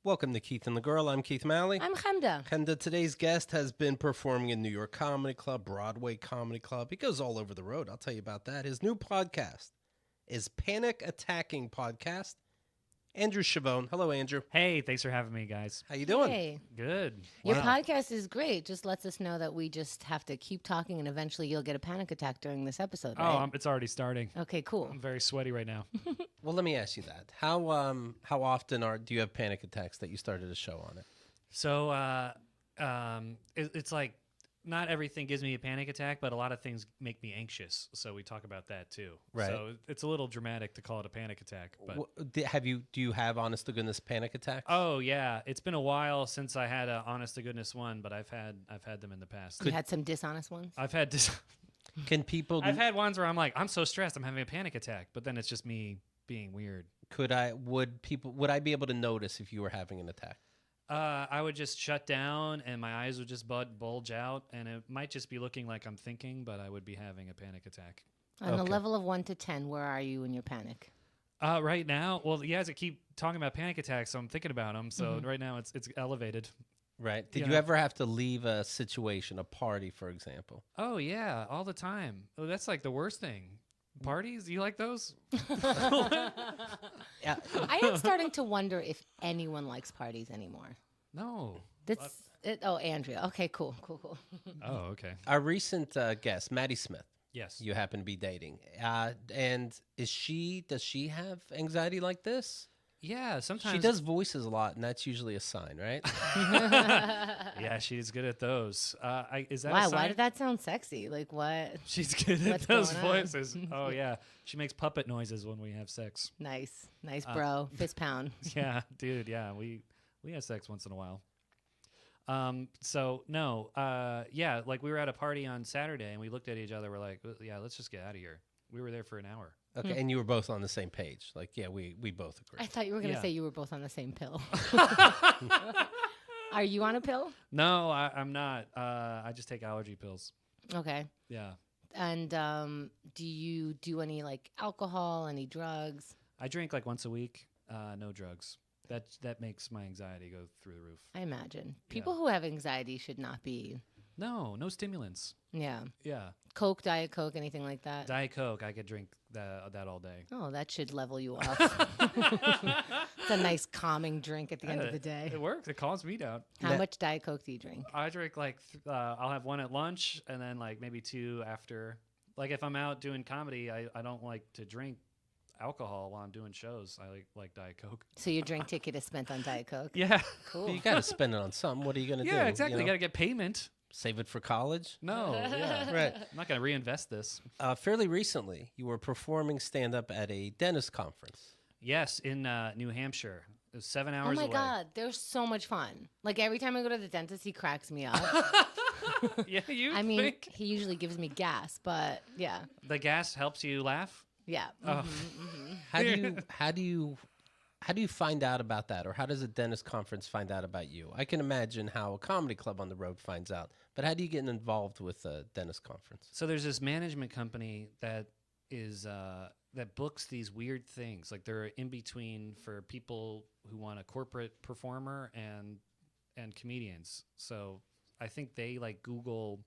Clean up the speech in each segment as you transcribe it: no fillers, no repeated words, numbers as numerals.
Welcome to Keith and the Girl. I'm Keith Malley. I'm Chemda. Chemda, today's guest has been performing in New York Comedy Club, Broadway Comedy Club. He goes all over the road. I'll tell you about that. His new podcast is Panic Attacking Podcast. Andrew Schiavone. Hello, Andrew. Hey, thanks for having me, guys. How you doing? Hey. Good. Your Wow. podcast is great. Just lets us know that we just have to keep talking and eventually you'll get a panic attack during this episode, right? Oh, it's already starting. Okay, cool. I'm very sweaty right now. Well, let me ask you that. How often do you have panic attacks that you started a show on it? So, it's like not everything gives me a panic attack, but a lot of things make me anxious. So we talk about that too. Right. So it's a little dramatic to call it a panic attack. But Do you have honest to goodness panic attacks? oh yeah, it's been a while since I had a honest to goodness one, but I've had them in the past. You had some dishonest ones? I've had Can people? I've had ones where I'm like, I'm so stressed, I'm having a panic attack, but then it's just me being weird. Would I be able to notice if you were having an attack? I would just shut down and my eyes would just bulge out, and it might just be looking like I'm thinking, but I would be having a panic attack. On the Okay. level of 1 to 10, where are you in your panic? Right now, well, you guys keep talking about panic attacks, so I'm thinking about them. So right now it's elevated. Right. Did Yeah. you ever have to leave a situation, a party, for example? Oh yeah, all the time. Oh, that's like the worst thing. Parties? You like those? Yeah. I am starting to wonder if anyone likes parties anymore. No. That's it. Oh, Andrea. Okay, cool. Oh, okay. Our recent guest, Maddie Smith, Yes. you happen to be dating. And does she have anxiety like this? Yeah, sometimes She does voices a lot, and that's usually a sign, right? Yeah, she's good at those. Is that a Wow, sign? why did that sound sexy? Like what? She's good at What's those going on? voices. Oh yeah, she makes puppet noises when we have sex. Nice, bro. Fist pound. Yeah, dude. Yeah, we have sex once in a while. So no, yeah, like we were at a party on Saturday and we looked at each other. We're like, yeah, let's just get out of here. We were there for an hour. Okay, and you were both on the same page. Like, yeah, we both agree. I thought you were going to Yeah. say you were both on the same pill. Are you on a pill? No, I'm not. I just take allergy pills. Okay. Yeah, And do you do any like alcohol, any drugs? I drink like once a week. No drugs. That makes my anxiety go through the roof. I imagine. People who have anxiety should not be. No stimulants. Yeah. Yeah, Coke, Diet Coke, anything like that? Diet Coke. I could drink that all day. Oh, that should level you off. It's a nice calming drink at the end of the day. It works. It calms me down. How much Diet Coke do you drink? I drink like I'll have one at lunch and then like maybe two after. Like if I'm out doing comedy, I don't like to drink alcohol while I'm doing shows. I like Diet Coke. So your drink ticket is spent on Diet Coke? Yeah. Cool. You got to spend it on something. What are you going to do? Yeah, exactly. You You know? got to get payment. Save it for college? No. Yeah. Right. I'm not going to reinvest this. Fairly recently, you were performing stand-up at a dentist conference. Yes, in New Hampshire. It was 7 Oh hours my away. God, they're so much fun. Like every time I go to the dentist, he cracks me up. Yeah, you I mean, think he usually gives me gas, but yeah, the gas helps you laugh? yeah. Oh. How do you find out about that, or how does a dentist conference find out about you? I can imagine how a comedy club on the road finds out, but how do you get involved with a dentist conference? So there's this management company that is that books these weird things. Like they're in between for people who want a corporate performer and comedians. So I think they like Google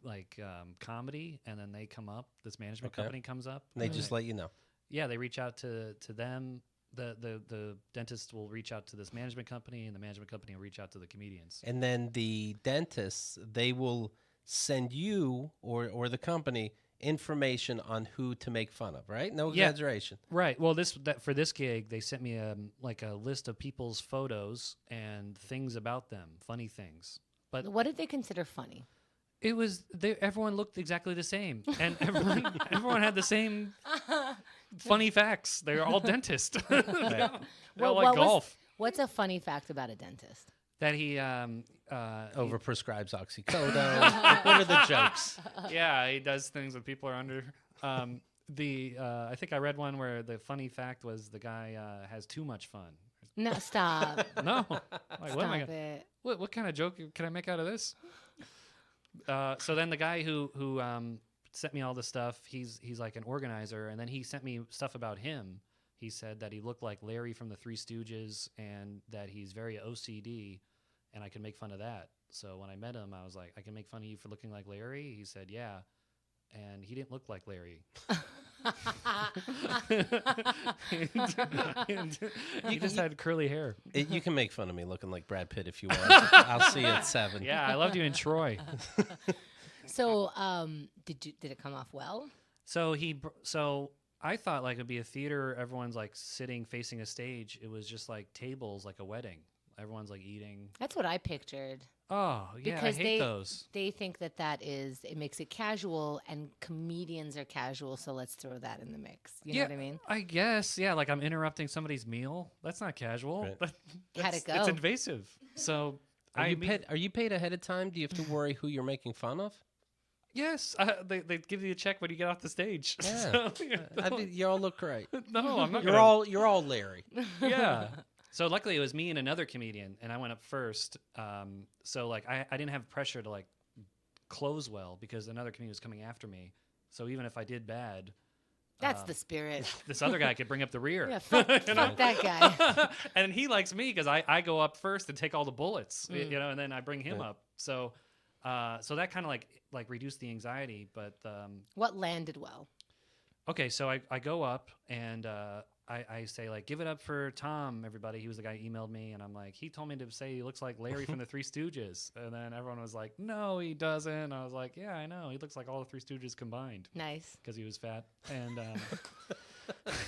like comedy, and then they come up. This management Okay. company comes up. And they just let you know. Yeah, they reach out to them. The dentist will reach out to this management company, and the management company will reach out to the comedians. And then the dentists, they will send you or the company information on who to make fun of, right? No Yeah. exaggeration. Right. Well, for this gig, they sent me like a list of people's photos and things about them, funny things. But What did they consider funny? it was everyone looked exactly the same, and everyone had the same funny facts. They're all dentists. They all like golf. What's a funny fact about a dentist? That he Overprescribes oxycodone. What are the jokes? yeah, he does things when people are under. I think I read one where the funny fact was the guy has too much fun. No, stop. No, like, what am I Stop gonna, it. what kind of joke can I make out of this? So then the guy who sent me all this stuff, he's like an organizer, and then he sent me stuff about him. he said that he looked like Larry from the Three Stooges and that he's very OCD, and I could make fun of that. So when I met him, I was like, I can make fun of you for looking like Larry? He said, yeah. And he didn't look like Larry. and he just had curly hair. You can make fun of me looking like Brad Pitt if you want. I'll see you at 7. Yeah, I loved you in Troy. So, did it come off well? So I thought like it'd be a theater. Everyone's like sitting facing a stage. It was just like tables, like a wedding. Everyone's like eating. That's what I pictured. Oh yeah, Because I hate those. They think it makes it casual, and comedians are casual. So let's throw that in the mix. You know what I mean? I guess yeah. Like I'm interrupting somebody's meal. That's not casual. Right. How'd it go? It's invasive. So Are you paid ahead of time? Do you have to worry who you're making fun of? Yes, they give you a check when you get off the stage. Yeah. So, You all look great. no, I'm not. You're all Larry. Yeah. So luckily it was me and another comedian, and I went up first. So like I didn't have pressure to like close well because another comedian was coming after me. So even if I did bad, That's the spirit. this other guy could bring up the rear. Yeah, fuck that guy. And he likes me because I go up first and take all the bullets, and then I bring him up. So that kind of like reduced the anxiety. But What landed well? okay, so I go up and I say like, give it up for Tom, everybody. He was the guy who emailed me, and I'm like, he told me to say he looks like Larry from the Three Stooges, and then everyone was like, no, he doesn't. I was like, yeah, I know, he looks like all the Three Stooges combined. Nice. Because he was fat, and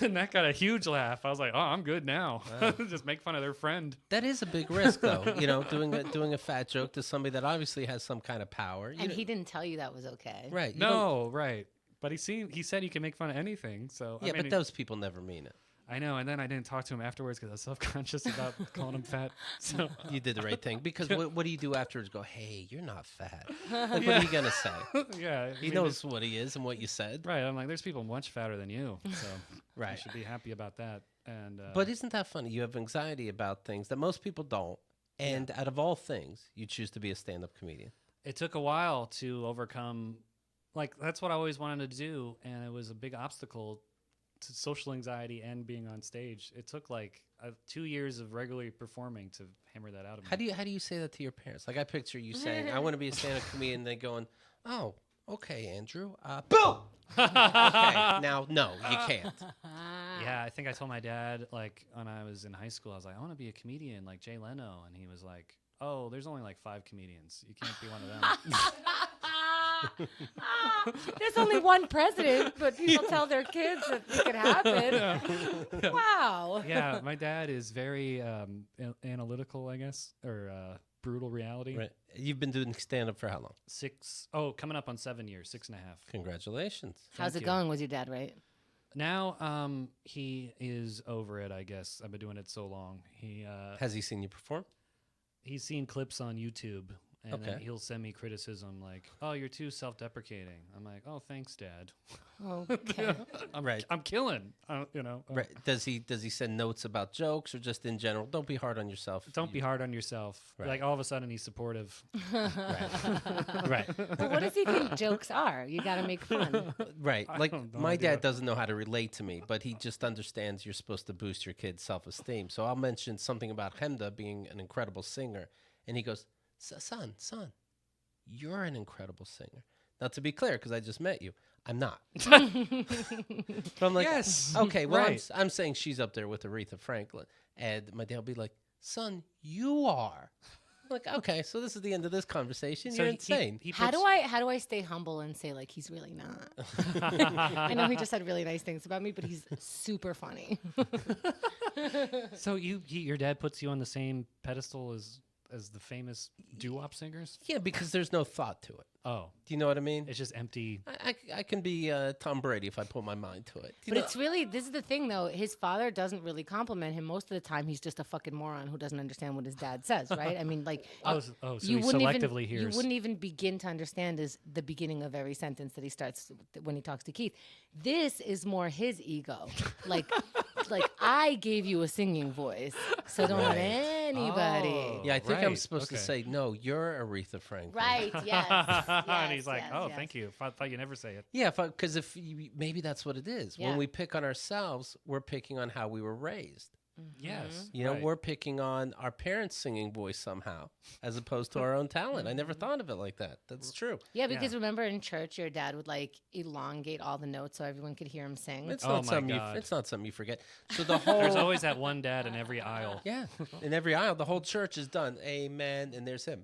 and that got a huge laugh. I was like, oh, I'm good now. Wow. Just make fun of their friend. That is a big risk, though. Doing a fat joke to somebody that obviously has some kind of power. And he didn't tell you that was okay. Right? No, right. But he said he can make fun of anything. So yeah, but those people never mean it. I know, and then I didn't talk to him afterwards because I was self-conscious about calling him fat. So you did the right thing because what do you do afterwards? Go, hey, you're not fat. Like, what are you gonna say? Yeah, he knows what he is and what you said. Right. I'm like, there's people much fatter than you, so right. You should be happy about that. And but isn't that funny? You have anxiety about things that most people don't, and out of all things, you choose to be a stand-up comedian. It took a while to overcome. Like that's what I always wanted to do, and it was a big obstacle to social anxiety and being on stage. It took like 2 years of regularly performing to hammer that out of me. How do you say that to your parents? Like I picture you saying, "I want to be a stand-up comedian," and they going, "Oh, okay, Andrew, boom." Okay, now no, you can't. Yeah, I think I told my dad like when I was in high school, I was like, I want to be a comedian like Jay Leno, and he was like, "Oh, there's only like 5 comedians. You can't be one of them." There's only one president, but people tell their kids that it could happen. Yeah. Wow. Yeah, my dad is very analytical, I guess, or brutal reality. Right. You've been doing stand-up for how long? Coming up on 7 years, 6.5. Congratulations. How's it going? Was your dad right? Now, he is over it, I guess. I've been doing it so long. Has he seen you perform? He's seen clips on YouTube. And Okay. then he'll send me criticism like, "Oh, you're too self-deprecating." I'm like, "Oh, thanks, Dad." Okay. I'm killing. Right. Does he send notes about jokes or just in general? Don't be hard on yourself. Don't be hard on yourself. Right. Like all of a sudden he's supportive. Right. But what does he think jokes are? You got to make fun. Right. I Like have no my idea. dad doesn't know how to relate to me, but he just understands you're supposed to boost your kid's self-esteem. So I'll mention something about Hemda being an incredible singer, and he goes, Son, you're an incredible singer. Now, to be clear, because I just met you, I'm not. But I'm like, Yes. okay, well, Right. I'm saying she's up there with Aretha Franklin. And my dad will be like, son, you are. I'm like, okay, so this is the end of this conversation. You're insane. How do I stay humble and say like he's really not? I know he just said really nice things about me, but he's super funny. So your dad puts you on the same pedestal as the famous doo-wop singers? Yeah, because there's no thought to it. Oh, Do you know what I mean? it's just empty. I can be Tom Brady if I put my mind to it. But it's really, this is the thing though, his father doesn't really compliment him. Most of the time he's just a fucking moron who doesn't understand what his dad says, right? I mean, like, So he wouldn't selectively even, hears. You wouldn't even begin to understand is the beginning of every sentence that he starts when he talks to Keith. This is more his ego. Like I gave you a singing voice, so don't let anybody. Oh, Yeah, I think I'm right, supposed to okay. say, no, you're Aretha Franklin. Right. Yes. And he's like, yes, oh, yes. thank you. I thought you never say it. Yeah, because maybe that's what it is. Yeah. When we pick on ourselves, we're picking on how we were raised. Yes. You know, right. we're picking on our parents' singing voice somehow, as opposed to our own talent. I never thought of it like that. That's true. Yeah, because Yeah. remember in church, your dad would like elongate all the notes so everyone could hear him sing. It's Oh not my something God. it's not something you forget. So the whole There's always that one dad in every aisle. yeah, in every aisle, the whole church is done. Amen, and there's him.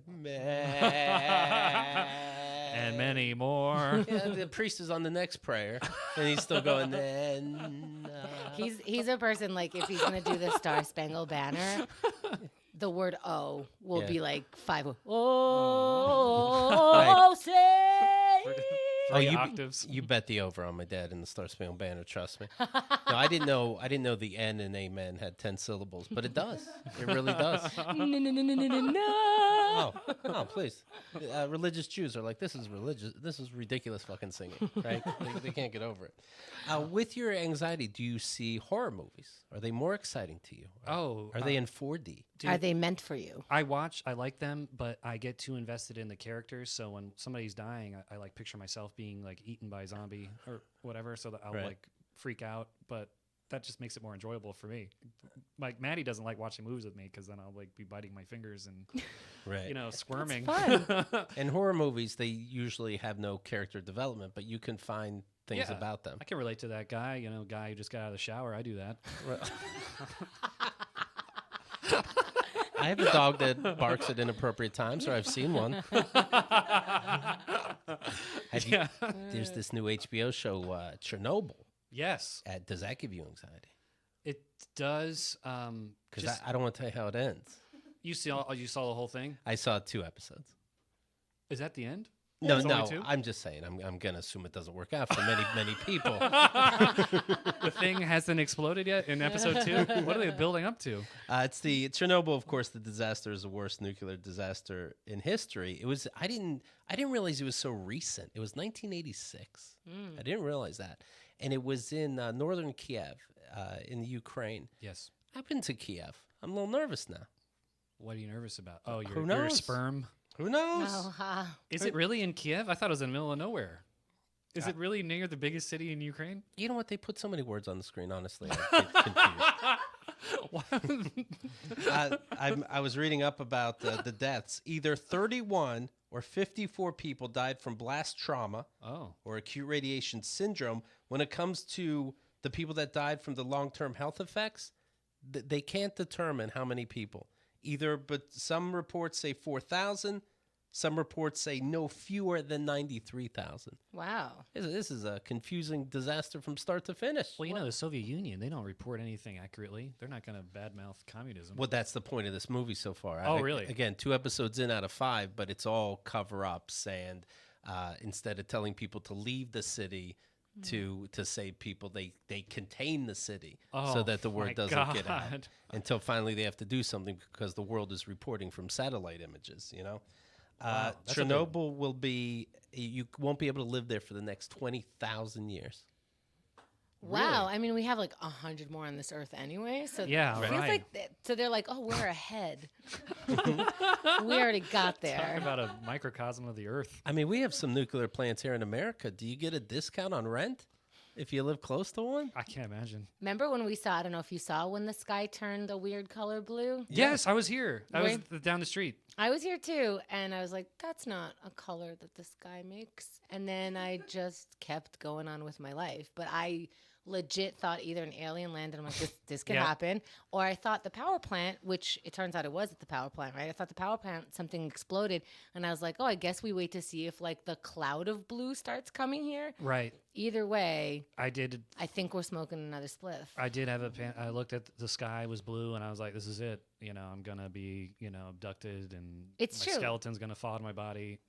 And many more. Yeah, the priest is on the next prayer, and he's still going. And, He's a person like if he's gonna do the Star Spangled Banner, the word "oh" will Yeah. be like 5. Oh, say. Three octaves. You bet the over on my dad in the Star Spangled Banner. Trust me. No, I didn't know the N in Amen had 10 syllables, but it does. It really does. No. Oh, please. Religious Jews are like, this is religious. This is ridiculous fucking singing, right? They can't get over it. With your anxiety, do you see horror movies? Are they more exciting to you? Are they in 4D? Dude, Are they meant for you? I like them, but I get too invested in the characters. So when somebody's dying, I like picture myself being like eaten by a zombie or whatever, so that I'll Right. like freak out. But that just makes it more enjoyable for me. Like Maddie doesn't like watching movies with me because then I'll like be biting my fingers and Right. squirming. fun. In horror movies, they usually have no character development, but you can find things Yeah. about them. I can relate to that guy. Guy who just got out of the shower. I do that. I have a dog that barks at inappropriate times, or I've seen one. There's this new HBO show, Chernobyl. Yes, Does that give you anxiety? it does. Because I don't want to tell you how it ends. You saw the whole thing. I saw 2 episodes. Is that the end? No, It's only 2? I'm just saying. I'm gonna assume it doesn't work out for many people. The thing hasn't exploded yet in episode 2. What are they building up to? It's the Chernobyl, of course. The disaster is the worst nuclear disaster in history. It was. I didn't realize it was so recent. It was 1986. I didn't realize that, and it was in northern Kiev, in the Ukraine. Yes. I've been to Kiev. I'm a little nervous now. What are you nervous about? Oh, Who your knows? sperm. Who knows? Is it really in Kiev? I thought it was in the middle of nowhere. Is it really near the biggest city in Ukraine? You know what? They put so many words on the screen. Honestly, I get confused. I was reading up about the deaths. Either 31 or 54 people died from blast trauma or acute radiation syndrome. When it comes to the people that died from the long-term health effects, they can't determine how many people. But some reports say 4,000. Some reports say no fewer than 93,000. Wow. This is a confusing disaster from start to finish. Well, the Soviet Union, they don't report anything accurately. They're not going to badmouth communism. Well, that's the point of this movie so far. Oh, really? Again, 2 episodes in out of 5, but it's all cover-ups. And instead of telling people to leave the city to save people, they contain the city so that the word doesn't get out. Until finally they have to do something because the world is reporting from satellite images, Wow, that's Chernobyl will be, you won't be able to live there for the next 20,000 years. Wow. I mean, we have like 100 more on this earth anyway. So Yeah, it feels right. like so they're like, oh, we're ahead. We already got Talk there. about a microcosm of the Earth. I mean, we have some nuclear plants here in America. Do you get a discount on rent if you live close to one? I can't imagine. Remember when we saw, I don't know if you saw when the sky turned a weird color blue? Yes, I was here. I was Where- down the street. I was here too, and I was like, that's not a color that the sky makes. And then I just kept going on with my life. But I legit thought either an alien landed, I'm like, this could Yeah. happen, or I thought the power plant, which it turns out it was at the power plant, right? I thought the power plant, something exploded, and I was like, oh, I guess we wait to see if like the cloud of blue starts coming here. Right. Either way, I did think we're smoking another spliff. I did have I looked at the sky was blue and I was like, this is it. I'm going to be, abducted and It's my true. skeleton's going to fall out of my body.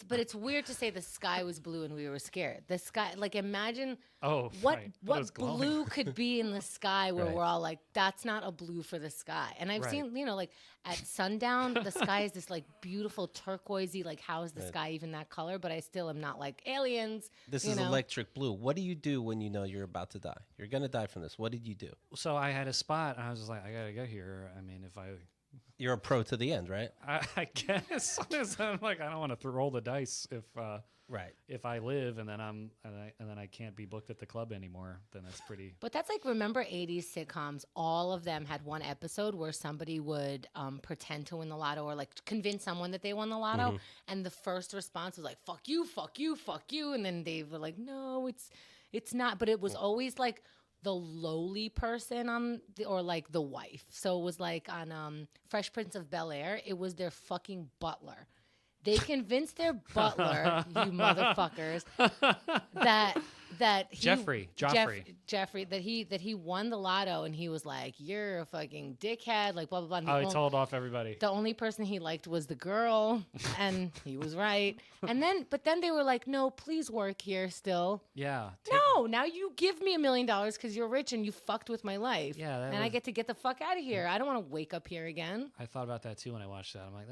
But it's weird to say the sky was blue and we were scared. The sky, like imagine Oh, what right. But it was glowing. blue could be in the sky where Right. we're all like, that's not a blue for the sky. And I've Right. seen, like at sundown, the sky is this like beautiful turquoisey, like how is the Right. sky even that color? But I still am not like aliens. This you is know? electric blue. What do you do when you know you're about to die? You're going to die from this. What did you do? So I had a spot and I was just like, I got to get here. I mean, if I You're a pro to the end, right? I guess. I'm like, I don't want to roll the dice if I live and then I can't be booked at the club anymore. Then that's pretty. But that's like, remember 80s sitcoms? All of them had one episode where somebody would pretend to win the lotto or like convince someone that they won the lotto, and the first response was like, "Fuck you, fuck you, fuck you," and then they were like, "No, it's not." But it was always like the lowly person or like the wife. So it was like on Fresh Prince of Bel-Air, it was their fucking butler. They convinced their butler, you motherfuckers, that Joffrey that he won the lotto, and he was like, "You're a fucking dickhead," like blah blah blah. He told off everybody. The only person he liked was the girl, and he was right. But then they were like, "No, please work here still." Yeah. No, now you give me $1 million because you're rich and you fucked with my life. Yeah, and I get to get the fuck out of here. I don't want to wake up here again. I thought about that too when I watched that. I'm like,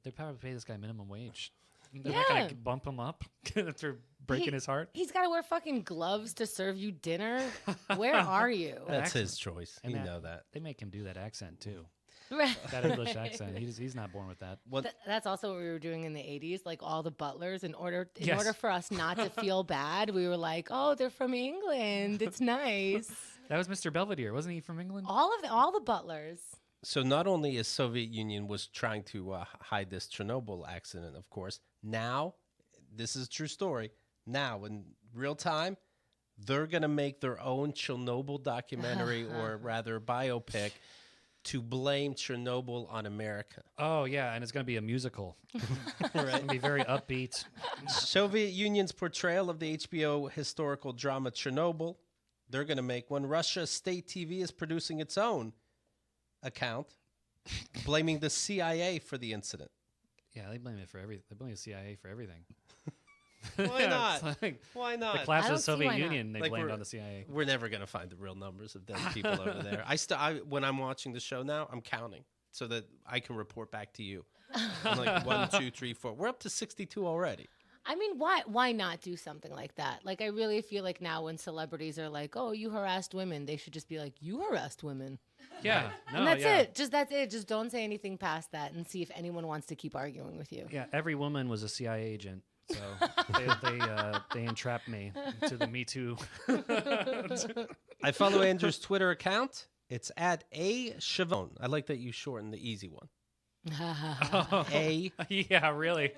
they probably pay this guy minimum wage. They're Yeah. not gonna bump him up after breaking his heart. He's got to wear fucking gloves to serve you dinner. Where are you? That's his choice. And You know that. They make him do that accent too. Right. That English accent. He's not born with that. That's also what we were doing in the 80s, like all the butlers, in order Yes. for us not to feel bad, we were like, "Oh, they're from England. It's nice." That was Mr. Belvedere, wasn't he from England? All the butlers. So not only is Soviet Union was trying to hide this Chernobyl accident, of course, now, this is a true story, now in real time, they're going to make their own Chernobyl documentary or rather biopic to blame Chernobyl on America. Oh, yeah, and it's going to be a musical. It's going to be very upbeat. Soviet Union's portrayal of the HBO historical drama Chernobyl, they're going to make one. Russia State TV is producing its own account, blaming the CIA for the incident. Yeah, they blame it for everything. They blame the CIA for everything. Why not? It's like Why not? the collapse I of don't the see Soviet why not. Union, they Like blamed we're- on the CIA. We're never going to find the real numbers of dead people over there. When I'm watching the show now, I'm counting so that I can report back to you. I'm like 1, 2, 3, 4. We're up to 62 already. I mean, why not do something like that? Like, I really feel like now when celebrities are like, "Oh, you harassed women," they should just be like, "You harassed women." Yeah, no, And that's yeah. it. That's it. Just don't say anything past that and see if anyone wants to keep arguing with you. Yeah, every woman was a CIA agent. So they entrapped me to the Me Too. I follow Andrew's Twitter account. It's at Schiavone. I like that you shorten the easy one. Yeah, really.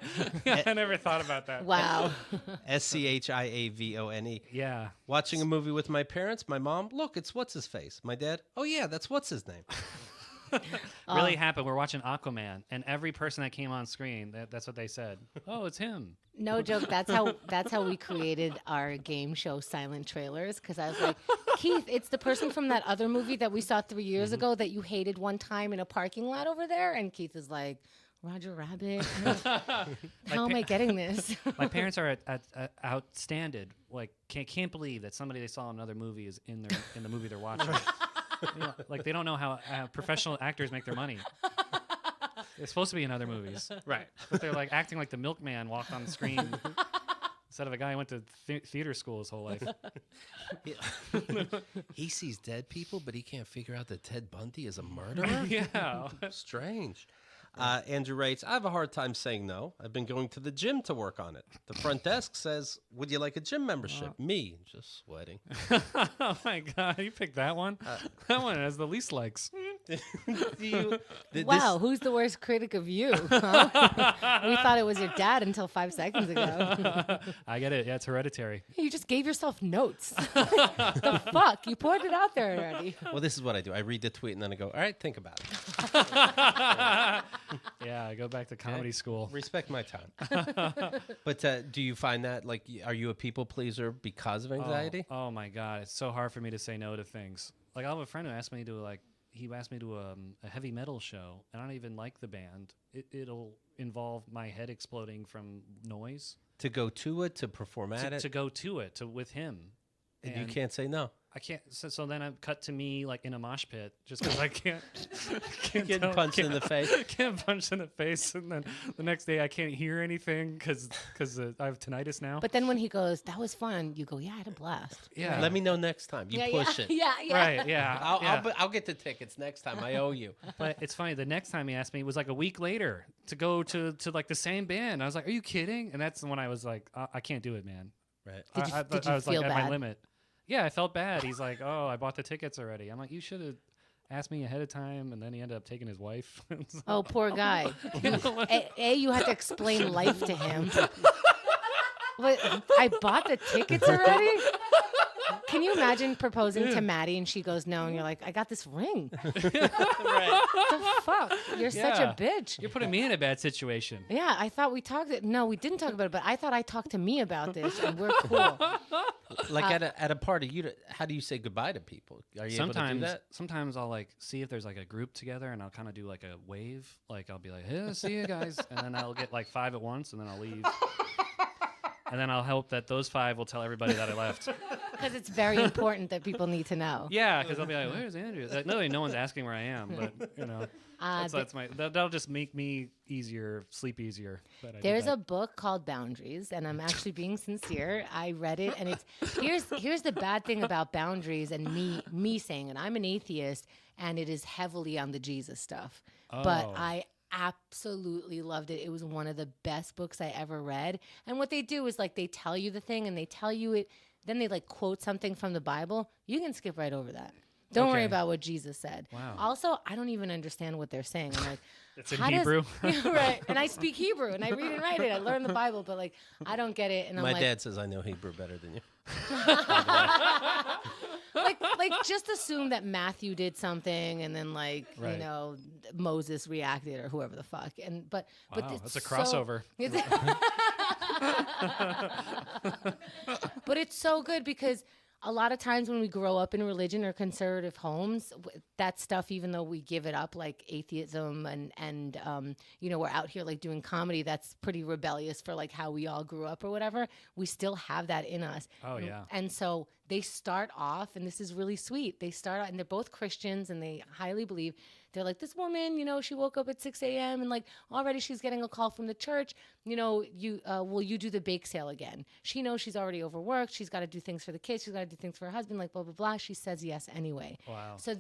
I never thought about that. Wow. Schiavone. Yeah. Watching a movie with my parents, my mom, look, it's what's his face. My dad, oh yeah, that's what's his name. Really happened. We're watching Aquaman, and every person that came on screen, that's what they said. Oh, it's him. No joke. That's how we created our game show Silent Trailers. Because I was like, "Keith, it's the person from that other movie that we saw 3 years ago that you hated one time in a parking lot over there." And Keith is like, "Roger Rabbit. How am I getting this?" My parents are outstanded. Like, can't believe that somebody they saw in another movie is in the movie they're watching. You know, like, they don't know how professional actors make their money. It's supposed to be in other movies. Right. But they're like acting like the milkman walked on the screen instead of a guy who went to theater school his whole life. He sees dead people, but he can't figure out that Ted Bundy is a murderer? Yeah. Strange. Andrew writes, I have a hard time saying no. I've been going to the gym to work on it. The front desk says, would you like a gym membership? Me, just sweating. Oh, my God. You picked that one? That one has the least likes. Wow, who's the worst critic of you? Huh? We thought it was your dad until 5 seconds ago. I get it. Yeah, it's hereditary. You just gave yourself notes. The fuck? You poured it out there already. Well, this is what I do. I read the tweet and then I go, all right, think about it. Yeah, I go back to comedy school. Respect my time. But do you find that, like, are you a people pleaser because of anxiety? Oh my God. It's so hard for me to say no to things. Like, I have a friend who asked me to, he asked me to a heavy metal show, and I don't even like the band. It'll involve my head exploding from noise. To go to it, to perform at it? To go to it, with him. And you can't say no. I can't. So then I'm cut to me like in a mosh pit just because I can't Getting punched in the face. Can't punch in the face, and then the next day I can't hear anything because I have tinnitus now. But then when he goes, "That was fun," you go, "Yeah, I had a blast." Yeah. Let me know next time. You push it. Yeah. Right. Yeah. I'll get the tickets next time. I owe you. But it's funny. The next time he asked me was like a week later to go to like the same band. I was like, "Are you kidding?" And that's when I was like, "I can't do it, man." Right. Did you I was feel like at bad? my limit. Yeah, I felt bad. He's like, "Oh, I bought the tickets already." I'm like, "You should have asked me ahead of time," and then he ended up taking his wife. So- Oh, poor guy. You had to explain life to him. But I bought the tickets already? Can you imagine proposing to Maddie and she goes no, and you're like, I got this ring. Right. What the fuck? You're such a bitch. You're putting me in a bad situation. Yeah, I thought we talked. No, we didn't talk about it, but I thought I talked to me about this, and we're cool. Like at a party, how do you say goodbye to people? Are you able to do that? Sometimes I'll like see if there's like a group together, and I'll kind of do like a wave. Like I'll be like, "Hey, see you guys," and then I'll get like 5 at once, and then I'll leave. And then I'll hope that those 5 will tell everybody that I left. Because it's very important that people need to know. Yeah, because I'll be like, "Where's Andrew?" Like, no one's asking where I am, but you know, that'll just make me sleep easier. There's a book called Boundaries, and I'm actually being sincere. I read it, and here's the bad thing about boundaries and me saying it. I'm an atheist, and it is heavily on the Jesus stuff. But I absolutely loved it. It was one of the best books I ever read. And what they do is like they tell you the thing, and they tell you it. Then they like quote something from the Bible. You can skip right over that. Don't worry about what Jesus said. Wow. Also, I don't even understand what they're saying. I'm like, it's in Hebrew. Right. And I speak Hebrew and I read and write it. I learn the Bible, but like, I don't get it. And My dad says I know Hebrew better than you. like just assume that Matthew did something and then like, you know, Moses reacted or whoever the fuck. But that's a crossover. But it's so good because a lot of times when we grow up in religion or conservative homes, that stuff, even though we give it up, like atheism and you know, we're out here like doing comedy, that's pretty rebellious for like how we all grew up or whatever. We still have that in us. Oh, yeah. And so they start off, and this is really sweet. They start out, and they're both Christians, and they highly believe. They're like, this woman, you know, she woke up at 6 a.m. and like already she's getting a call from the church. You know, will you do the bake sale again? She knows she's already overworked. She's got to do things for the kids. She's got to do things for her husband, like blah, blah, blah. She says yes anyway. Wow. So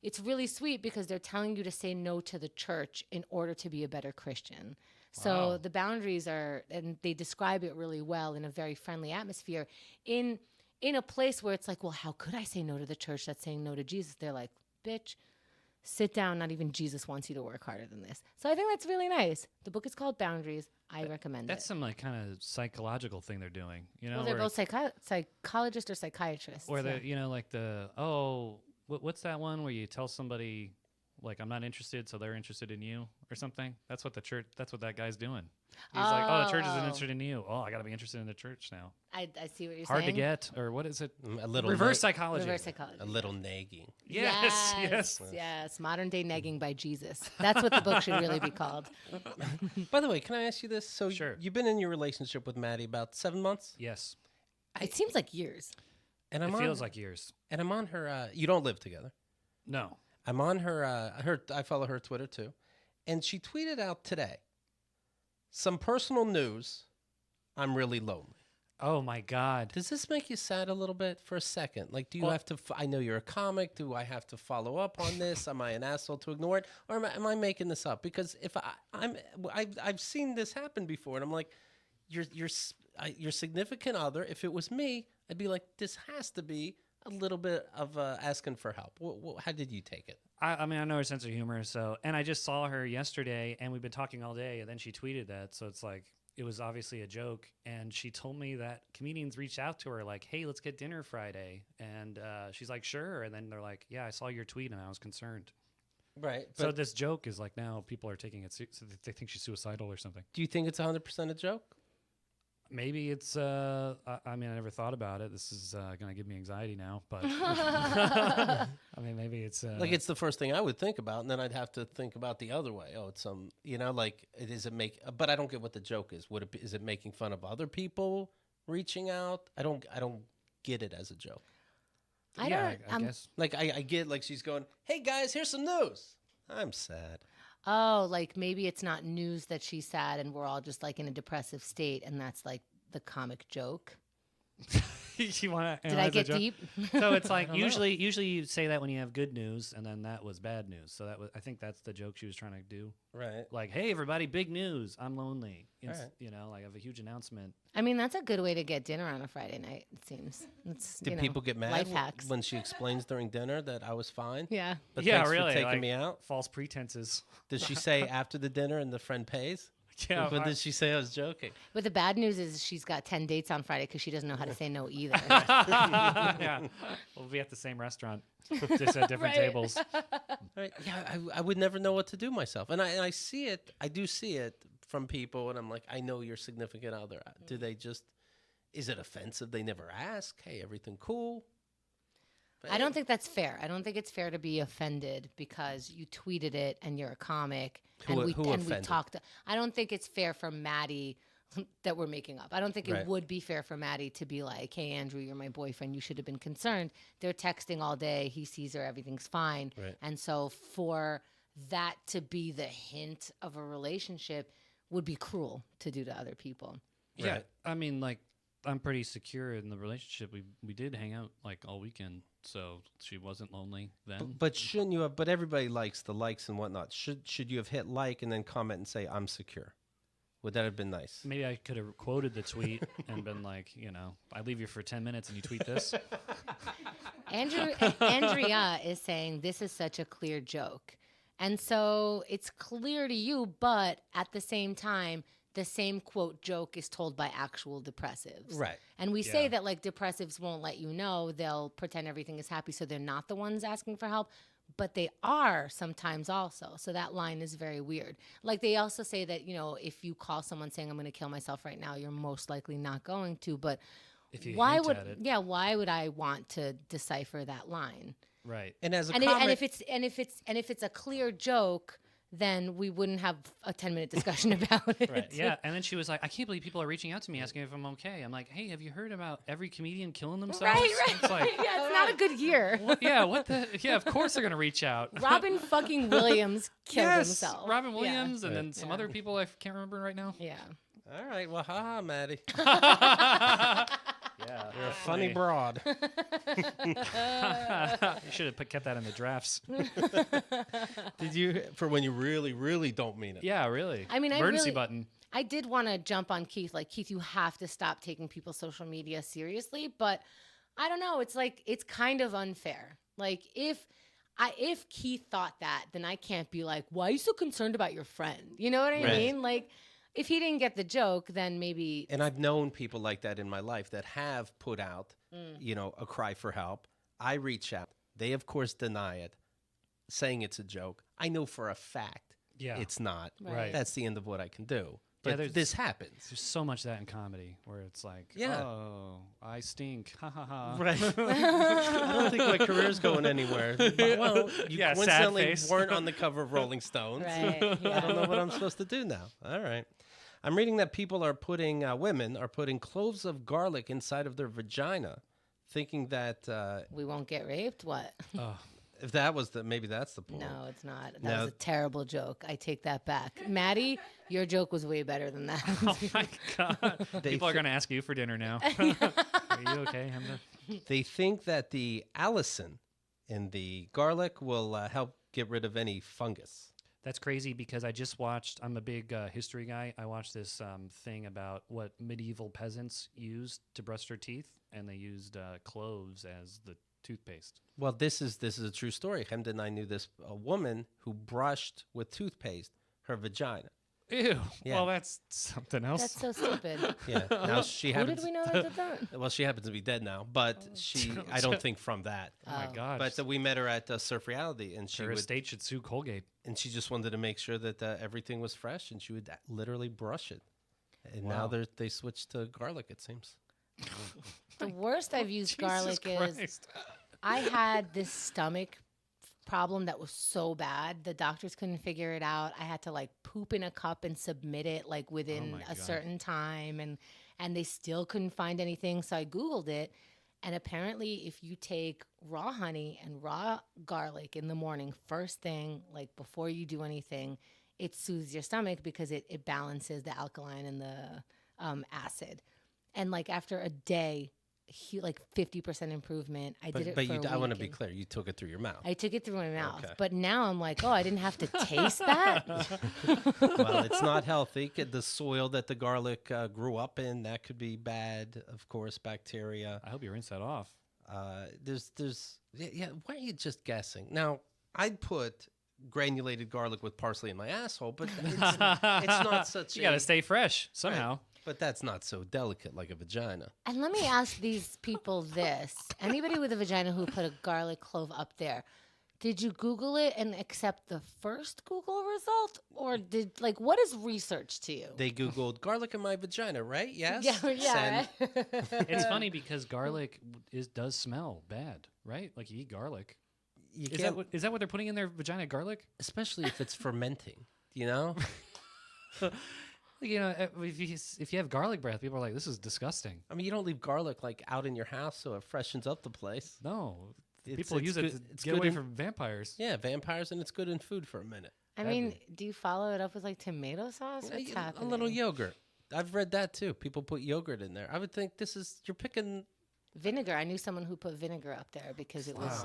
it's really sweet because they're telling you to say no to the church in order to be a better Christian. So the boundaries and they describe it really well in a very friendly atmosphere in a place where it's like, well, how could I say no to the church that's saying no to Jesus? They're like, bitch, sit down. Not even Jesus wants you to work harder than this. So I think that's really nice. The book is called Boundaries. I recommend it. That's some like kind of psychological thing they're doing, you know? Well, they're both psychologists or psychiatrists. Or you know, like what's that one where you tell somebody like, I'm not interested, so they're interested in you or something? That's what that guy's doing. He's like, oh, the church isn't interested in you. Oh, I got to be interested in the church now. I see what you're saying. Hard to get, or what is it? A little reverse psychology. Reverse psychology. A little nagging. Yes. Modern day nagging by Jesus. That's what the book should really be called. By the way, can I ask you this? So Sure. You've been in your relationship with Maddie about 7 months? Yes. It seems like years. And It feels like years. And I'm on her, you don't live together. No. I'm on her, I follow her Twitter too. And she tweeted out today, some personal news, I'm really lonely. Oh my God. Does this make you sad a little bit for a second? Like, do you have to, I know you're a comic, do I have to follow up on this? Am I an asshole to ignore it? Or am I making this up? Because if I've seen this happen before, and I'm like, your significant other, if it was me, I'd be like, this has to be a little bit of asking for help. How did you take it? I mean, I know her sense of humor, and I just saw her yesterday, and we've been talking all day, and then she tweeted that, so it's like, it was obviously a joke, and she told me that comedians reached out to her like, hey, let's get dinner Friday, and she's like, sure, and then they're like, yeah, I saw your tweet, and I was concerned. Right. So this joke is like, now people are taking it, so they think she's suicidal or something. Do you think it's 100% a joke? Maybe it's, I mean, I never thought about it. This is going to give me anxiety now, but I mean, maybe it's... like, it's the first thing I would think about, and then I'd have to think about the other way. Oh, it's some, you know, like, but I don't get what the joke is. Is it making fun of other people reaching out? I don't get it as a joke. I yeah, don't. I guess. Like I get like she's going, "Hey guys, here's some news." I'm sad. Oh, like maybe it's not news that she's sad, and we're all just like in a depressive state, and that's like the comic joke. You want to? Did I get deep? So it's like don't know. usually you say that when you have good news, and then that was bad news. So I think that's the joke she was trying to do. Right. Like, hey everybody, big news! I'm lonely. Right. You know, like I have a huge announcement. I mean, that's a good way to get dinner on a Friday night. It seems. It's, Did people get mad life hacks? when she explains during dinner that I was fine? Yeah. But Yeah, thanks really, for taking like- me out. False pretenses. Did she say after the dinner and the friend pays? Yeah. But did she say I was joking? But the bad news is she's got 10 dates on Friday because she doesn't know how to say no either. Yeah. We'll be at the same restaurant, just at different Right. tables. Right. Yeah, I would never know what to do myself. And I see it. I do see it from people, and I'm like, I know your significant other. Do they just, is it offensive? They never ask, hey, everything cool? I don't think that's fair. I don't think it's fair to be offended because you tweeted it and you're a comic Who and we offended? talked. I don't think it's fair for Maddie that we're making up. I don't think Right. it would be fair for Maddie to be like, "Hey Andrew, you're my boyfriend. You should have been concerned." They're texting all day. He sees her. Everything's fine. Right. And so for that to be the hint of a relationship would be cruel to do to other people. Yeah. Right. I mean, like, I'm pretty secure in the relationship. We did hang out like all weekend, so she wasn't lonely then. But shouldn't you have, but everybody likes the likes and whatnot. Should you have hit like and then comment and say, I'm secure? Would that have been nice? Maybe I could have quoted the tweet and been like, you know, I leave you for 10 minutes and you tweet this. Andrea is saying this is such a clear joke. And so it's clear to you, but at the same time, the same quote joke is told by actual depressives. Right. And we say Yeah. that like depressives won't let you know, they'll pretend everything is happy so they're not the ones asking for help, but they are sometimes also. So that line is very weird. Like they also say that, you know, if you call someone saying I'm going to kill myself right now, you're most likely not going to, but If you why hint would at it. why would I want to decipher that line? Right. And as a And, comic, if it's a clear joke, then we wouldn't have a 10-minute discussion about it. Right. Yeah, and then she was like, I can't believe people are reaching out to me asking if I'm okay. I'm like, hey, have you heard about every comedian killing themselves? Right. It's like, Yeah, it's not a good year. yeah, what the? Yeah, of course they're going to reach out. Robin fucking Williams killed yes, himself. Robin Yeah. Williams, and Right. then some Yeah. other people I can't remember right now. Yeah. all right, well, haha, Maddie. Yeah, You're a funny broad. You should have kept that in the drafts. Did you, for when you really, really don't mean it? Yeah, really. I mean, emergency button. I did want to jump on Keith. Like, Keith, you have to stop taking people's social media seriously. But I don't know. It's like, it's kind of unfair. Like, if Keith thought that, then I can't be like, why are you so concerned about your friend? You know what I Right. mean? Like, if he didn't get the joke, then maybe. And I've known people like that in my life that have put out, you know, a cry for help. I reach out. They, of course, deny it, saying it's a joke. I know for a fact Yeah. it's not. Right. That's the end of what I can do. Yeah, But there's- this happens. There's so much of that in comedy where it's like, Yeah. oh, I stink. Ha ha ha. Right. I don't think my career's going anywhere. Well, you Yeah, sad coincidentally face. weren't on the cover of Rolling Stones. Right. I don't know what I'm supposed to do now. All right. I'm reading that people are putting, women are putting cloves of garlic inside of their vagina, thinking that We won't get raped? What? Oh, if that was maybe that's the point. No, it's not. That No. was a terrible joke. I take that back. Maddie, your joke was way better than that. oh my God. They People are thi- going to ask you for dinner now. Are you okay, Hemda? They think that the allicin in the garlic will help get rid of any fungus. That's crazy because I just watched, I'm a big history guy. I watched this thing about what medieval peasants used to brush their teeth, and they used cloves as the toothpaste. Well, this is a true story. Hemda and I knew this, a woman who brushed with toothpaste her vagina. Ew. Yeah. Well, that's something else. That's so stupid. Yeah. Now she Who happens. did we know that did that? Well, she happens to be dead now, but she, I don't think from that. Oh my Oh. gosh. But we met her at Surf Reality, and she Her would, estate should sue Colgate. and she just wanted to make sure that everything was fresh, and she would literally brush it. And now Wow. they switched to garlic. It seems. The worst I've used garlic is Christ. I had this stomach problem that was so bad. The doctors couldn't figure it out. I had to like poop in a cup and submit it like within my a God. certain time and they still couldn't find anything. So I Googled it And apparently, if you take raw honey and raw garlic in the morning, first thing, like before you do anything, it soothes your stomach because it balances the alkaline and the acid. And like after a day, like 50% improvment. I did it for a week. I want to be clear. You took it through your mouth. I took it through my mouth. Okay. But now I'm like, oh, I didn't have to taste that. Well, it's not healthy. The soil that the garlic grew up in, that could be bad. Of course, bacteria. I hope you rinse that off. Why are you just guessing? Now, I'd put granulated garlic with parsley in my asshole, but it's not such You got to stay fresh somehow. Right. But that's not so delicate like a vagina. And let me ask these people this. Anybody with a vagina who put a garlic clove up there, did you Google it and accept the first Google result? Or what is research to you? They Googled garlic in my vagina, right? Yes? Yeah. Right? It's funny because garlic does smell bad, right? Like you eat garlic. Is that what they're putting in their vagina, garlic? Especially if it's fermenting, you know? You know, if you have garlic breath, people are like, "This is disgusting." I mean, you don't leave garlic like out in your house so it freshens up the place. No, people use it to get away from vampires. Yeah, vampires, and it's good in food for a minute. I mean, do you follow it up with like tomato sauce? What's happening? A little yogurt. I've read that too. People put yogurt in there. I would think you're picking vinegar. I knew someone who put vinegar up there because it was.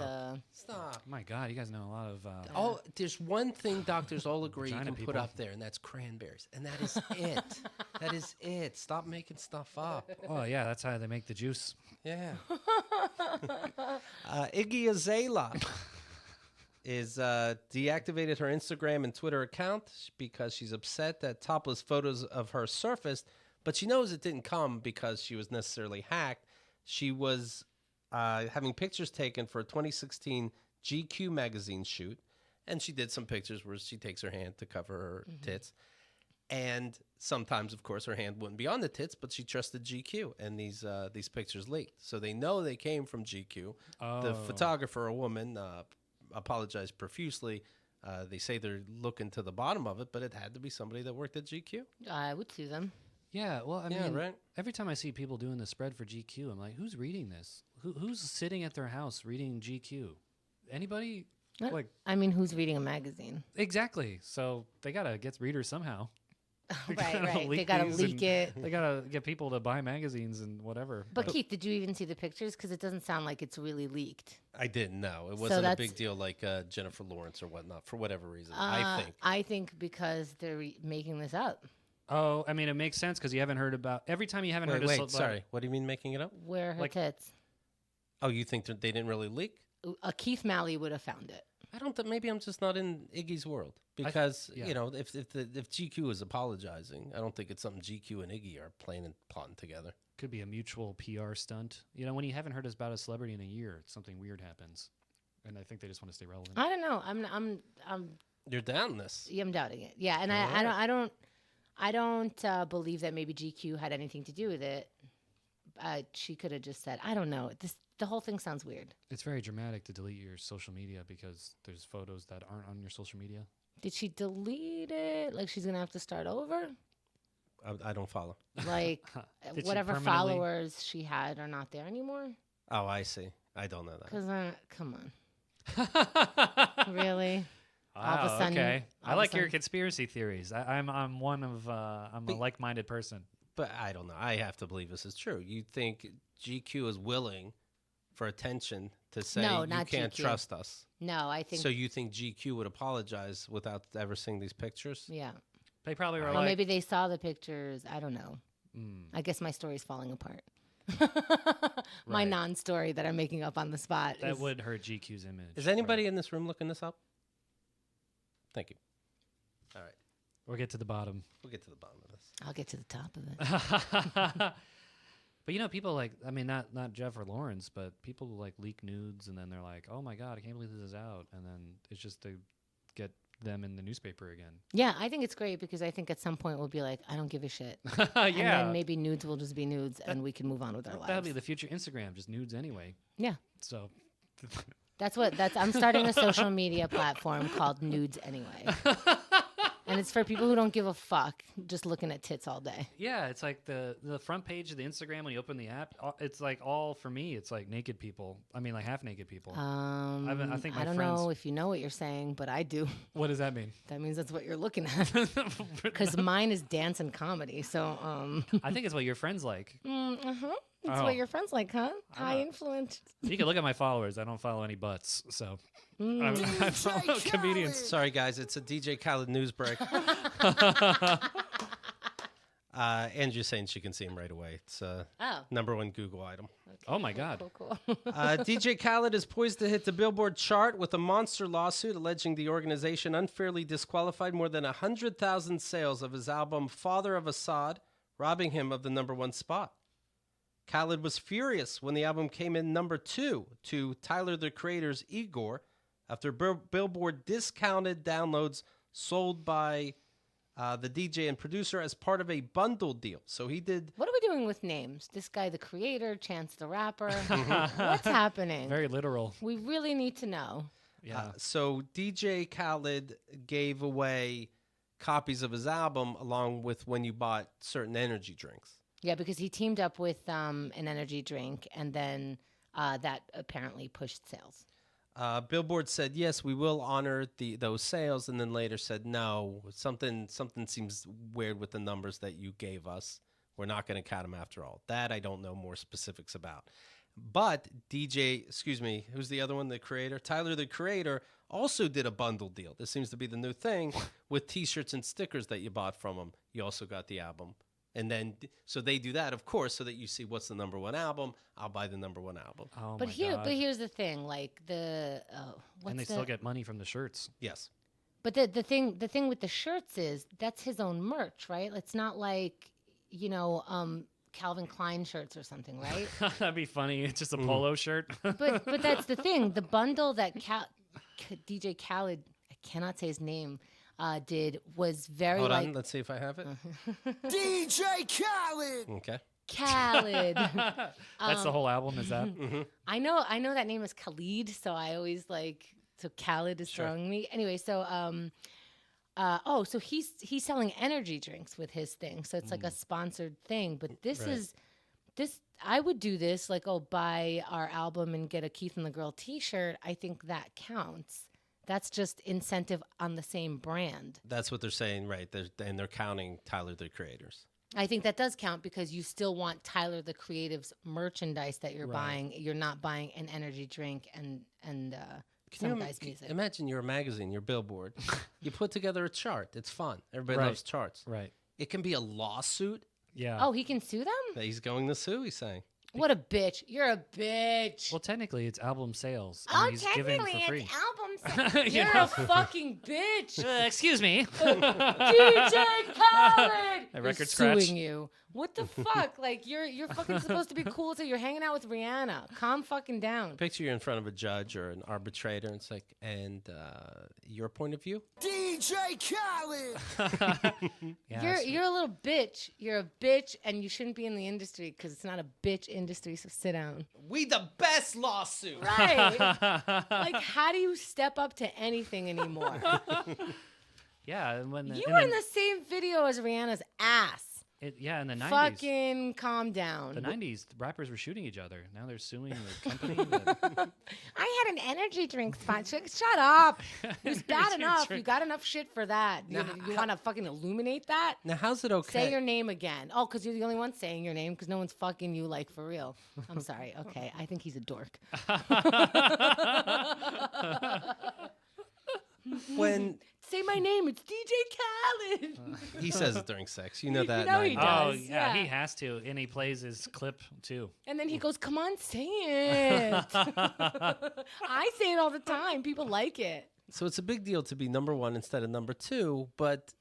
Stop. My God, you guys know a lot of. There's one thing doctors all agree you can people. put up there, and that's cranberries, and that is it. That is it. Stop making stuff up. Oh yeah, that's how they make the juice. Yeah. Iggy Azalea is deactivated her Instagram and Twitter account because she's upset that topless photos of her surfaced, but she knows it didn't come because she was necessarily hacked. She was having pictures taken for a 2016 GQ magazine shoot, and she did some pictures where she takes her hand to cover her tits. And sometimes, of course, her hand wouldn't be on the tits, but she trusted GQ, and these pictures leaked. So they know they came from GQ. Oh. The photographer, a woman, apologized profusely. They say they're looking to the bottom of it, but it had to be somebody that worked at GQ. I would sue them. Yeah, well, I mean, right? Every time I see people doing the spread for GQ, I'm like, who's reading this? Who's sitting at their house reading GQ? Anybody? Like, I mean, who's reading a magazine? Exactly. So they gotta get readers somehow. Right. They gotta leak it. They gotta get people to buy magazines and whatever. But Keith, did you even see the pictures? Because it doesn't sound like it's really leaked. I didn't know. It wasn't a big deal like Jennifer Lawrence or whatnot, for whatever reason, I think because they're making this up. Oh, I mean, it makes sense because you haven't heard about... Every time you haven't heard... Wait, sorry. What do you mean making it up? Where her tits? Oh, you think that they didn't really leak? Keith Malley would have found it. I don't think... Maybe I'm just not in Iggy's world. Because, you know, if GQ is apologizing, I don't think it's something GQ and Iggy are playing and plotting together. Could be a mutual PR stunt. You know, when you haven't heard about a celebrity in a year, something weird happens. And I think they just want to stay relevant. I don't know. I'm You're down this. Yeah, I'm doubting it. Yeah, and I don't believe that maybe GQ had anything to do with it. She could have just said, I don't know. The whole thing sounds weird. It's very dramatic to delete your social media because there's photos that aren't on your social media. Did she delete it? Like she's going to have to start over? I don't follow. Like whatever followers she had are not there anymore? Oh, I see. I don't know that. Because, come on. Really? Wow, all of a sudden, okay. I like your conspiracy theories. I'm a like-minded person. But I don't know. I have to believe this is true. You think GQ is willing for attention to say you can't trust us? No, I think... So you think GQ would apologize without ever seeing these pictures? Yeah. They probably were Well, maybe they saw the pictures. I don't know. I guess my story's falling apart. My non-story that I'm making up on the spot. That would hurt GQ's image. Is anybody in this room looking this up? Thank you. All right. We'll get to the bottom. We'll get to the bottom of this. I'll get to the top of it. But you know, people like, I mean, not Jeff or Lawrence, but people like leak nudes and then they're like, oh my God, I can't believe this is out. And then it's just to get them in the newspaper again. Yeah, I think it's great because I think at some point we'll be like, I don't give a shit. Yeah. And then maybe nudes will just be nudes and we can move on with our lives. That'll be the future Instagram, just nudes anyway. Yeah. So. I'm starting a social media platform called Nudes Anyway. And it's for people who don't give a fuck, just looking at tits all day. Yeah, it's like the front page of the Instagram when you open the app. It's like all for me. It's like naked people. I mean, like half naked people. I think my I don't friends. know if you know what you're saying, but I do. What does that mean? That means that's what you're looking at. Because mine is dance and comedy. So I think it's what your friends like. That's what your friends like, huh? High influence. You can look at my followers. I don't follow any butts, so I follow comedians. Sorry, guys. It's a DJ Khaled news break. Andrew's saying she can see him right away. It's #1 Google item. Okay, Oh, my God. Cool. DJ Khaled is poised to hit the Billboard chart with a monster lawsuit alleging the organization unfairly disqualified more than 100,000 sales of his album Father of Assad, robbing him of the #1 spot. Khaled was furious when the album came in #2 to Tyler, the Creator's Igor, after Billboard discounted downloads sold by the DJ and producer as part of a bundle deal. So he did... What are we doing with names? This guy, the creator, Chance the Rapper. What's happening? Very literal. We really need to know. Yeah. So DJ Khaled gave away copies of his album along with when you bought certain energy drinks. Yeah, because he teamed up with an energy drink, and then that apparently pushed sales. Billboard said, yes, we will honor those sales, and then later said, no, something seems weird with the numbers that you gave us. We're not going to count them after all. That I don't know more specifics about. But who's the other one, the creator? Tyler, the Creator, also did a bundle deal. This seems to be the new thing with T-shirts and stickers that you bought from him. You also got the album. And then, so they do that, of course, so that you see what's the #1 album. I'll buy the #1 album. Oh, But my God. here's the thing, like And they still get money from the shirts. Yes. But the thing with the shirts is that's his own merch, right? It's not like Calvin Klein shirts or something, right? That'd be funny. It's just a polo shirt. but that's the thing. The bundle that DJ Khaled, I cannot say his name, did was very Hold on, let's see if I have it. DJ Khaled. Okay. Khaled. That's the whole album, is that? I know that name is Khalid, so I always so Khaled is throwing me. Anyway, so so he's selling energy drinks with his thing. So it's like a sponsored thing, but this I would do this buy our album and get a Keith and the Girl t-shirt. I think that counts. That's just incentive on the same brand. That's what they're saying, right? They're counting Tyler, the Creators. I think that does count because you still want Tyler, the Creative's merchandise that you're buying. You're not buying an energy drink and some guy's music. Imagine you're a magazine, you're Billboard. You put together a chart. It's fun. Everybody loves charts. Right. It can be a lawsuit Yeah. Oh, he can sue them? that he's going to sue, he's saying. What a bitch. You're a bitch. Well, technically, it's album sales. Oh, And he's giving technically, for free. it's album sales. You You're know? a fucking bitch. Excuse me. DJ Khaled. A record They're scratch. suing you. What the fuck? You're fucking supposed to be cool too. You're hanging out with Rihanna. Calm fucking down. Picture you're in front of a judge or an arbitrator, and it's like, and your point of view? DJ Khaled. Yeah, You're a little bitch. You're a bitch, and you shouldn't be in the industry because it's not a bitch industry. So sit down. We the best lawsuit. Right? How do you step up to anything anymore? yeah. And when You were in the same video as Rihanna's ass. in the 90s. Fucking calm down. The 90s, the rappers were shooting each other. Now they're suing the company. that- I had an energy drink sponsor. Shut up. It was bad Energy enough. drink. You got enough shit for that. You want to fucking illuminate that? Now, how's it okay? Say your name again. Oh, because you're the only one saying your name because no one's fucking you for real. I'm sorry. Okay. I think he's a dork. When Say my name. It's DJ Khaled. he says it during sex, you know that. know he 90s. oh, does, yeah, yeah. he has to. And he plays his clip, too. And then he goes, come on, say it. I say it all the time. People like it. So it's a big deal to be number one instead of number two, but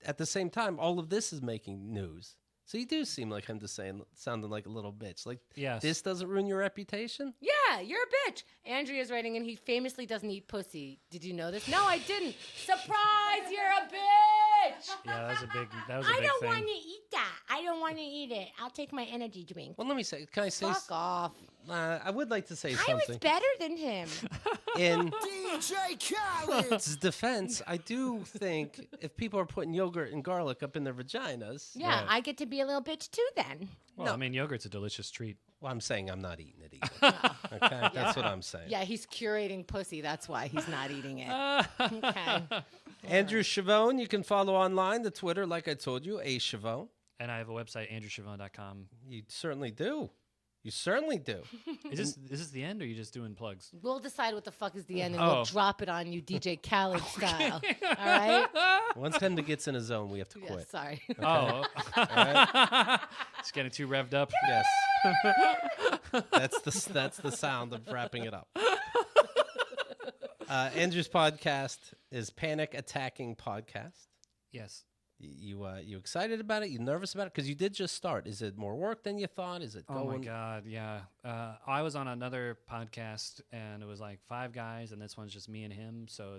at the same time, all of this is making news. So you do seem like him to sounding like a little bitch. Like, Yes. this doesn't ruin your reputation? Yeah, you're a bitch. Andrea's writing, and he famously doesn't eat pussy. Did you know this? No, I didn't. Surprise, you're a bitch. Yeah, that was a big I don't thing. want to eat that. I don't want to eat it. I'll take my energy drink. Well, let me say. Can I say? Fuck off. I would like to say I was something. better than him. In DJ Khaled. his defense, I do think if people are putting yogurt and garlic up in their vaginas, Yeah, Right. I get to be a little bitch too then. Well, No. I mean, yogurt's a delicious treat. well, I'm saying I'm not eating it either. Okay, that's what I'm saying. Yeah, he's curating pussy. That's why he's not eating it. Okay. Andrew Schiavone, you can follow online, the Twitter, like I told you, A Schiavone. And I have a website, andrewschiavone.com. You certainly do. You certainly do. Is this the end, or are you just doing plugs? We'll decide what the fuck is the end, and Oh. we'll drop it on you, DJ Khaled style. All right? Once Henda gets in a zone, we have to Yeah, quit. sorry. Oh, All right? it's getting too revved up. Yes. That's the sound of wrapping it up. Andrew's podcast is Panic Attacking Podcast. Yes. You excited about it? You nervous about it? Because you did just start. Is it more work than you thought? Is it Oh going? my God, yeah. I was on another podcast, and it was like 5 guys, and this one's just me and him. So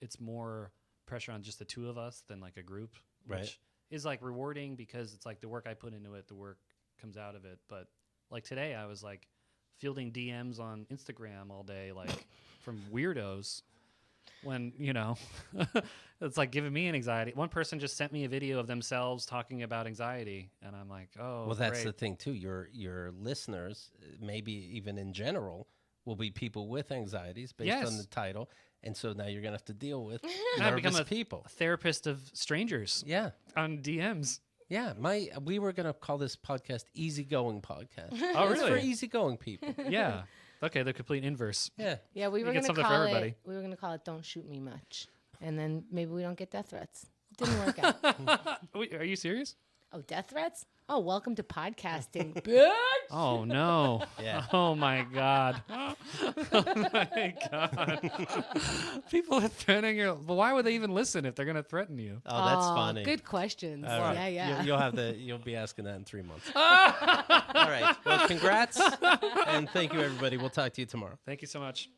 it's more pressure on just the 2 of us than like a group, Right. which is like rewarding because it's like the work I put into it, the work comes out of it. But like today, I was like fielding DMs on Instagram all day, like from weirdos. When, it's like giving me an anxiety. One person just sent me a video of themselves talking about anxiety, and I'm like, oh, Well, that's great. the thing too. Your listeners, maybe even in general, will be people with anxieties based on Yes. the title, and so now you're gonna have to deal with And I've become nervous a people. therapist of strangers Yeah, on DMs. yeah. We were gonna call this podcast Easygoing Podcast. Oh, It's for really? easygoing people. Yeah. Okay, the complete inverse. Yeah. Yeah, we You were get gonna something for call everybody. it. We were gonna call it "Don't Shoot Me Much," and then maybe we don't get death threats. It didn't work out. Wait, are you serious? Oh, death threats? Oh, welcome to podcasting, bitch. Oh no. Yeah. Oh my God. Oh my God. People are threatening you. Well, why would they even listen if they're gonna threaten you? Oh, that's Aw, funny. Good questions. All right. Yeah, yeah. You'll be asking that in 3 months. All right. Well, congrats and thank you, everybody. We'll talk to you tomorrow. Thank you so much.